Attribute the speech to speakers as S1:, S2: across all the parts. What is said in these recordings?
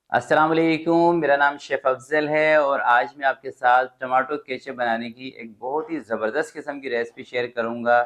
S1: अस्सलाम वालेकुम। मेरा नाम शेफ़ अफ़ज़ल है और आज मैं आपके साथ टमाटो केचप बनाने की एक बहुत ही ज़बरदस्त किस्म की रेसिपी शेयर करूंगा।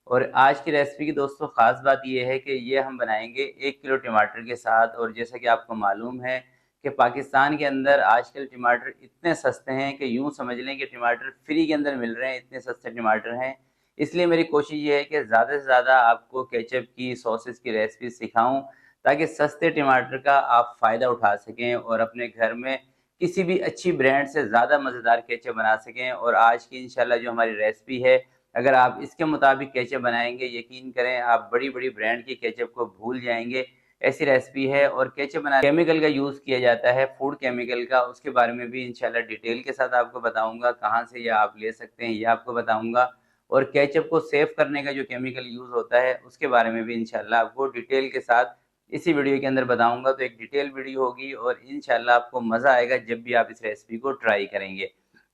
S1: और आज की रेसिपी की दोस्तों ख़ास बात यह है कि ये हम बनाएंगे 1 किलो टमाटर के साथ। और जैसा कि आपको मालूम है कि पाकिस्तान के अंदर आजकल टमाटर इतने सस्ते हैं कि यूँ समझ लें कि टमाटर फ्री के अंदर मिल रहे हैं, इतने सस्ते टमाटर हैं। इसलिए मेरी कोशिश ये है कि ज़्यादा से ज़्यादा आपको केचप की, सॉसेस की रेसिपी सिखाऊं, ताकि सस्ते टमाटर का आप फ़ायदा उठा सकें और अपने घर में किसी भी अच्छी ब्रांड से ज़्यादा मज़ेदार केचप बना सकें। और आज की इंशाल्लाह जो हमारी रेसिपी है, अगर आप इसके मुताबिक केचप बनाएंगे, यकीन करें आप बड़ी-बड़ी ब्रांड की केचप को भूल जाएंगे। ऐसी रेसिपी है। और केचप बनाने केमिकल का यूज़ किया जाता है, फूड केमिकल का, उसके बारे में भी इंशाल्लाह डिटेल के साथ आपको बताऊँगा। कहाँ से ये आप ले सकते हैं ये आपको बताऊँगा। और केचप को सेव करने का जो केमिकल यूज़ होता है उसके बारे में भी इंशाल्लाह आपको डिटेल के साथ इसी वीडियो के अंदर बताऊंगा। तो एक डिटेल वीडियो होगी और इंशाल्लाह आपको मज़ा आएगा जब भी आप इस रेसिपी को ट्राई करेंगे।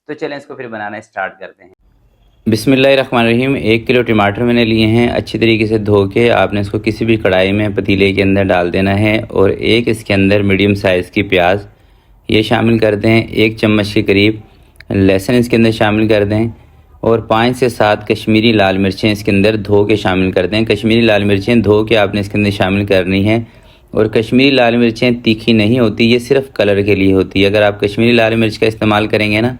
S1: तो चलें इसको फिर बनाना स्टार्ट करते हैं। बिस्मिल्लाहिर्रहमानिर्रहीम। 1 किलो टमाटर मैंने लिए हैं, अच्छी तरीके से धो के आपने इसको किसी भी कढ़ाई में, पतीले के अंदर डाल देना है। और एक इसके अंदर मीडियम साइज़ की प्याज ये शामिल कर दें। 1 चम्मच के करीब लहसुन इसके अंदर शामिल कर दें। और 5 से 7 कश्मीरी लाल मिर्चें इसके अंदर धो के शामिल कर दें। कश्मीरी लाल मिर्चें धो के आपने इसके अंदर शामिल करनी है। और कश्मीरी लाल मिर्चें तीखी नहीं होती, ये सिर्फ कलर के लिए होती है। अगर आप कश्मीरी लाल मिर्च का इस्तेमाल करेंगे ना,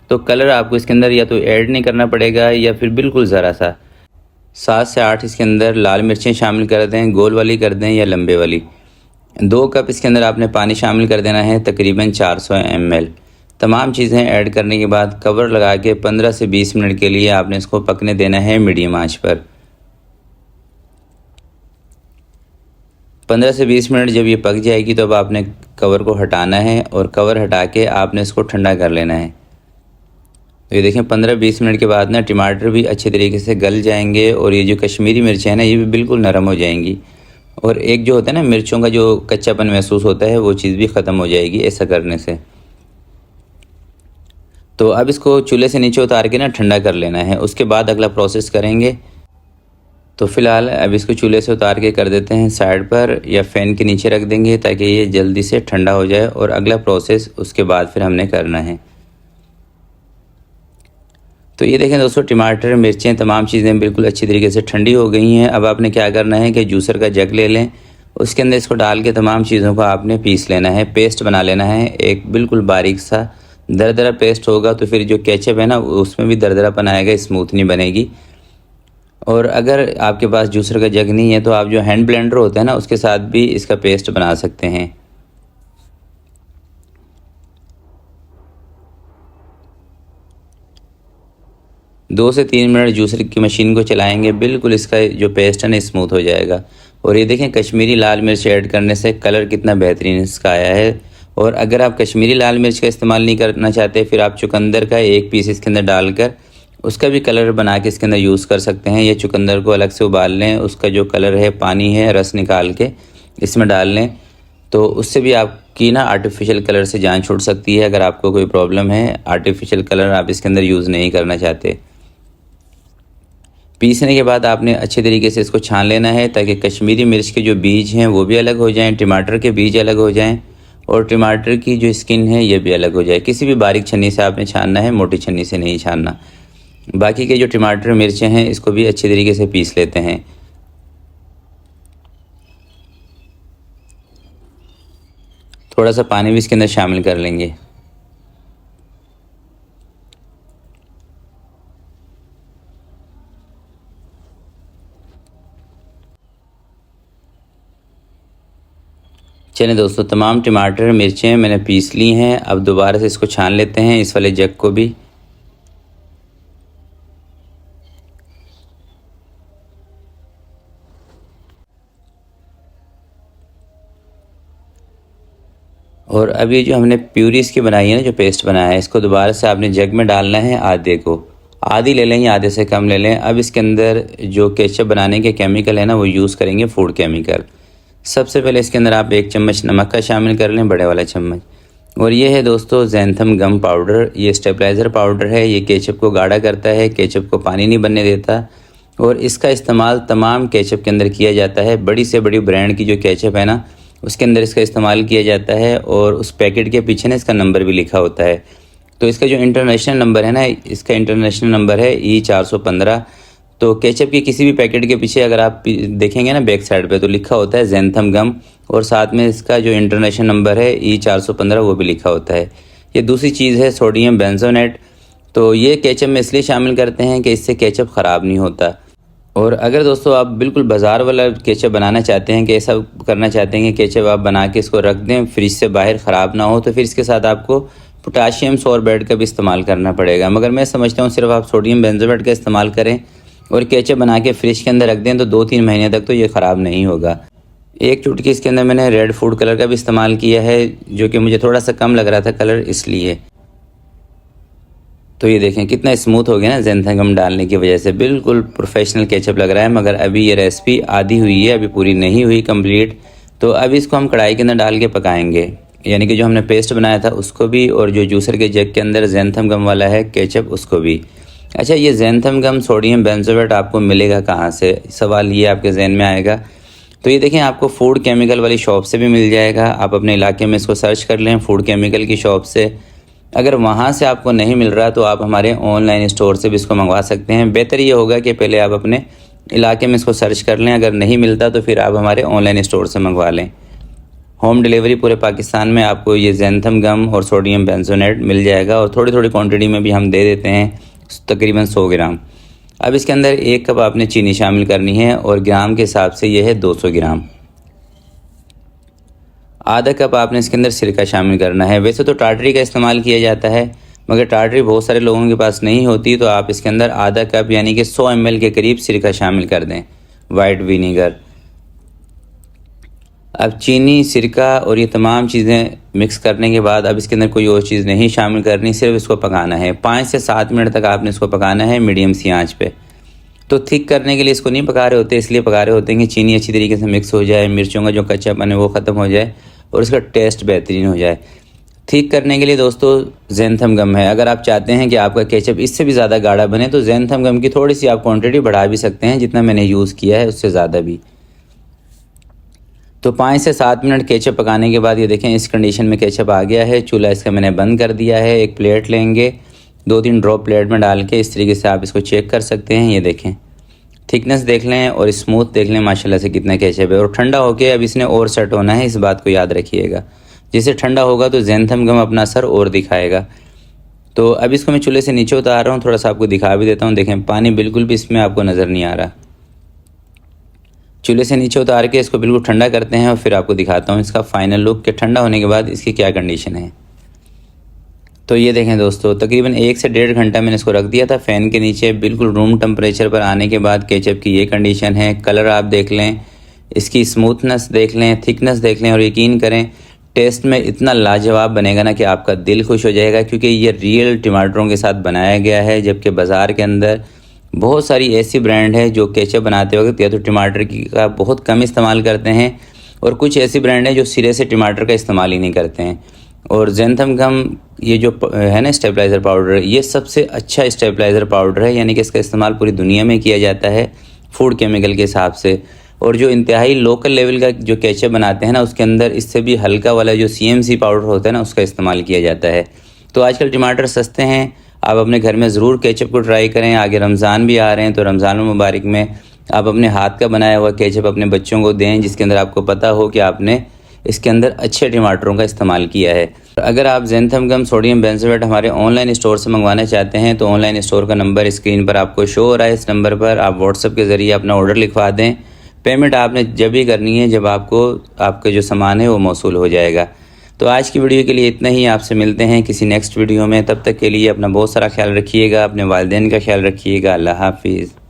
S1: तो कलर आपको इसके अंदर या तो ऐड नहीं करना पड़ेगा या फिर बिल्कुल ज़रा सा। 7 से 8 इसके अंदर लाल मिर्चें शामिल कर दें, गोल वाली कर दें या लंबे वाली। 2 कप इसके अंदर आपने पानी शामिल कर देना है, तकरीबन 400 ml। तमाम चीज़ें ऐड करने के बाद कवर लगा के 15 से 20 मिनट के लिए आपने इसको पकने देना है मीडियम आंच पर। 15 से 20 मिनट जब ये पक जाएगी तो अब आपने कवर को हटाना है और कवर हटा के आपने इसको ठंडा कर लेना है। तो ये देखें 15-20 मिनट के बाद ना टमाटर भी अच्छे तरीके से गल जाएंगे और ये जो कश्मीरी मिर्चें हैं ना, ये भी बिल्कुल नरम हो जाएंगी। और एक जो होता है ना, मिर्चों का जो कच्चापन महसूस होता है, वो चीज़ भी ख़त्म हो जाएगी ऐसा करने से। तो अब इसको चूल्हे से नीचे उतार के ना ठंडा कर लेना है, उसके बाद अगला प्रोसेस करेंगे। तो फ़िलहाल अब इसको चूल्हे से उतार के कर देते हैं साइड पर या फ़ैन के नीचे रख देंगे ताकि ये जल्दी से ठंडा हो जाए। और अगला प्रोसेस उसके बाद फिर हमने करना है। तो ये देखें दोस्तों, टमाटर, मिर्चें, तमाम चीज़ें बिल्कुल अच्छी तरीके से ठंडी हो गई हैं। अब आपने क्या करना है कि जूसर का जग ले लें, उसके अंदर इसको डाल के तमाम चीज़ों को आपने पीस लेना है, पेस्ट बना लेना है। एक बिल्कुल बारीक सा दरदरा पेस्ट होगा तो फिर जो केचप है ना, उसमें भी दरदरापन आएगा, स्मूथ नहीं बनेगी। और अगर आपके पास जूसर का जग नहीं है तो आप जो हैंड ब्लेंडर होता है ना, उसके साथ भी इसका पेस्ट बना सकते हैं। 2 से 3 मिनट जूसर की मशीन को चलाएंगे, बिल्कुल इसका जो पेस्ट है ना स्मूथ हो जाएगा। और ये देखें कश्मीरी लाल मिर्च ऐड करने से कलर कितना बेहतरीन इसका आया है। और अगर आप कश्मीरी लाल मिर्च का इस्तेमाल नहीं करना चाहते, फिर आप चुकंदर का 1 पीस इसके अंदर डालकर उसका भी कलर बना के इसके अंदर यूज़ कर सकते हैं। ये चुकंदर को अलग से उबाल लें, उसका जो कलर है, पानी है, रस निकाल के इसमें डाल लें, तो उससे भी आपकी ना आर्टिफिशियल कलर से जान छूट सकती है। अगर आपको कोई प्रॉब्लम है, आर्टिफिशियल कलर आप इसके अंदर यूज़ नहीं करना चाहते। पीसने के बाद आपने अच्छे तरीके से इसको छान लेना है ताकि कश्मीरी मिर्च के जो बीज हैं वो भी अलग हो जाएं, टमाटर के बीज अलग हो जाएं और टमाटर की जो स्किन है ये भी अलग हो जाए। किसी भी बारीक छन्नी से आपने छानना है, मोटी छन्नी से नहीं छानना। बाकी के जो टमाटर, मिर्चें हैं, इसको भी अच्छे तरीके से पीस लेते हैं। थोड़ा सा पानी भी इसके अंदर शामिल कर लेंगे। चलें दोस्तों, तमाम टमाटर, मिर्चें मैंने पीस ली हैं। अब दोबारा से इसको छान लेते हैं, इस वाले जग को भी। और अब ये जो हमने प्यूरी इसकी बनाई है ना, जो पेस्ट बनाया है, इसको दोबारा से आपने जग में डालना है। आधी ले लें या आधे से कम ले लें। अब इसके अंदर जो केचप बनाने के केमिकल है ना, वो यूज़ करेंगे फूड केमिकल। सबसे पहले इसके अंदर आप 1 चम्मच नमक का शामिल कर लें, बड़े वाला चम्मच। और ये है दोस्तों ज़ैंथम गम पाउडर, ये स्टेबलाइज़र पाउडर है। ये केचप को गाढ़ा करता है, केचप को पानी नहीं बनने देता। और इसका इस्तेमाल तमाम केचप के अंदर किया जाता है। बड़ी से बड़ी ब्रांड की जो केचप है ना, उसके अंदर इसका इस्तेमाल किया जाता है और उस पैकेट के पीछे ना इसका नंबर भी लिखा होता है। तो इसका जो इंटरनेशनल नंबर है ना, इसका इंटरनेशनल नंबर है E415। तो केचप के किसी भी पैकेट के पीछे अगर आप देखेंगे ना बैक साइड पे, तो लिखा होता है ज़ैंथम गम, और साथ में इसका जो इंटरनेशनल नंबर है E415 वो भी लिखा होता है। ये दूसरी चीज़ है सोडियम बेंजोनेट। तो ये केचप में इसलिए शामिल करते हैं कि इससे केचप ख़राब नहीं होता। और अगर दोस्तों आप बिल्कुल बाज़ार वाला केचप बनाना चाहते हैं, कि ऐसा करना चाहते हैं कि केचप आप बना के इसको रख दें फ्रिज से बाहर ख़राब ना हो, तो फिर इसके साथ आपको पोटाशियम सोरबेट का भी इस्तेमाल करना पड़ेगा। मगर मैं समझता हूँ सिर्फ आप सोडियम बेंजोनेट का इस्तेमाल करें और केचप बना के फ्रिज के अंदर रख दें तो 2-3 महीने तक तो ये ख़राब नहीं होगा। एक चुटकी इसके अंदर मैंने रेड फूड कलर का भी इस्तेमाल किया है, जो कि मुझे थोड़ा सा कम लग रहा था कलर, इसलिए। तो ये देखें कितना स्मूथ हो गया ना ज़ैंथम गम डालने की वजह से, बिल्कुल प्रोफेशनल केचप लग रहा है। मगर अभी ये रेसिपी आधी हुई है, अभी पूरी नहीं हुई कंप्लीट। तो अभी इसको हम कढ़ाई के अंदर डाल के पकाएंगे, यानी कि जो हमने पेस्ट बनाया था उसको भी, और जो जूसर के जग के अंदर ज़ैंथम गम वाला है केचप उसको भी। अच्छा, ये ज़ैंथम गम सोडियम बेंजोएट आपको मिलेगा कहाँ से, सवाल ये आपके जहन में आएगा। तो ये देखें आपको फूड केमिकल वाली शॉप से भी मिल जाएगा। आप अपने इलाके में इसको सर्च कर लें फूड केमिकल की शॉप से। अगर वहाँ से आपको नहीं मिल रहा तो आप हमारे ऑनलाइन स्टोर से भी इसको मंगवा सकते हैं। बेहतर ये होगा कि पहले आप अपने इलाके में इसको सर्च कर लें, अगर नहीं मिलता तो फिर आप हमारे ऑनलाइन स्टोर से मंगवा लें। होम डिलीवरी पूरे पाकिस्तान में आपको ये ज़ैंथम गम और सोडियम बेंजोनेट मिल जाएगा, और थोड़ी थोड़ी क्वांटिटी में भी हम दे देते हैं, तकरीबन 100 ग्राम। अब इसके अंदर 1 कप आपने चीनी शामिल करनी है, और ग्राम के हिसाब से यह है 200 ग्राम। आधा कप आपने इसके अंदर सिरका शामिल करना है। वैसे तो टाटरी का इस्तेमाल किया जाता है, मगर टाटरी बहुत सारे लोगों के पास नहीं होती, तो आप इसके अंदर आधा कप यानी कि 100 ml के करीब सिरका शामिल कर दें, वाइट विनीगर। अब चीनी, सिरका और ये तमाम चीज़ें मिक्स करने के बाद अब इसके अंदर कोई और चीज़ नहीं शामिल करनी, सिर्फ इसको पकाना है। 5 से 7 मिनट तक आपने इसको पकाना है मीडियम सी आंच पे। तो थिक करने के लिए इसको नहीं पका रहे होते, इसलिए पका रहे होते हैं कि चीनी अच्छी तरीके से मिक्स हो जाए, मिर्चों का जो कच्चापन है वो ख़त्म हो जाए और इसका टेस्ट बेहतरीन हो जाए। थिक करने के लिए दोस्तों ज़ैंथम गम है। अगर आप चाहते हैं कि आपका केचप इससे भी ज़्यादा गाढ़ा बने तो ज़ैंथम गम की थोड़ी सी आप क्वांटिटी बढ़ा भी सकते हैं, जितना मैंने यूज़ किया है उससे ज़्यादा भी। तो 5 से 7 मिनट केचप पकाने के बाद ये देखें इस कंडीशन में केचप आ गया है। चूल्हा इसका मैंने बंद कर दिया है। एक प्लेट लेंगे, 2-3 ड्रॉप प्लेट में डाल के इस तरीके से आप इसको चेक कर सकते हैं। ये देखें थिकनेस देख लें और स्मूथ देख लें माशाल्लाह से कितना केचप है। और ठंडा होके अब इसने और सेट होना है, इस बात को याद रखिएगा। जैसे ठंडा होगा तो ज़ैंथम गम अपना असर और दिखाएगा। तो अब इसको मैं चूल्हे से नीचे उतार रहा हूँ, थोड़ा सा आपको दिखा भी देता हूँ। देखें पानी बिल्कुल भी इसमें आपको नज़र नहीं आ रहा। चूल्हे से नीचे उतार के इसको बिल्कुल ठंडा करते हैं और फिर आपको दिखाता हूँ इसका फ़ाइनल लुक कि ठंडा होने के बाद इसकी क्या कंडीशन है। तो ये देखें दोस्तों, तकरीबन 1 से 1.5 घंटा मैंने इसको रख दिया था फ़ैन के नीचे। बिल्कुल रूम टेम्परेचर पर आने के बाद केचप की ये कंडीशन है। कलर आप देख लें, इसकी स्मूथनेस देख लें, थिकनेस देख लें, और यकीन करें टेस्ट में इतना लाजवाब बनेगा ना कि आपका दिल खुश हो जाएगा, क्योंकि ये रियल टमाटरों के साथ बनाया गया है। जबकि बाज़ार के अंदर बहुत सारी ऐसी ब्रांड है जो केचप बनाते वक्त या तो टमाटर की का बहुत कम इस्तेमाल करते हैं, और कुछ ऐसी ब्रांड है जो सिरे से टमाटर का इस्तेमाल ही नहीं करते हैं। और ज़ैंथम गम ये जो है ना स्टेबलाइज़र पाउडर, ये सबसे अच्छा स्टेबलाइज़र पाउडर है, यानी कि इसका इस्तेमाल पूरी दुनिया में किया जाता है फूड केमिकल के हिसाब से। और जो इंतहाई लोकल लेवल का जो केचप बनाते हैं ना, उसके अंदर इससे भी हल्का वाला जो CMC पाउडर होता है ना, उसका इस्तेमाल किया जाता है। तो आजकल टमाटर सस्ते हैं, आप अपने घर में ज़रूर केचप को ट्राई करें। आगे रमज़ान भी आ रहे हैं, तो रमज़ान मुबारक में आप अपने हाथ का बनाया हुआ केचप अपने बच्चों को दें, जिसके अंदर आपको पता हो कि आपने इसके अंदर अच्छे टमाटरों का इस्तेमाल किया है। अगर आप ज़ैंथम गम सोडियम बेंजोएट हमारे ऑनलाइन स्टोर से मंगवाना चाहते हैं तो ऑनलाइन स्टोर का नंबर स्क्रीन पर आपको शो हो रहा है। इस नंबर पर आप व्हाट्सएप के ज़रिए अपना ऑर्डर लिखवा दें। पेमेंट आपने जब ही करनी है जब आपको आपका जो सामान है वो मौसूल हो जाएगा। तो आज की वीडियो के लिए इतना ही। आपसे मिलते हैं किसी नेक्स्ट वीडियो में। तब तक के लिए अपना बहुत सारा ख्याल रखिएगा, अपने वालिदैन का ख्याल रखिएगा। अल्लाह हाफिज़।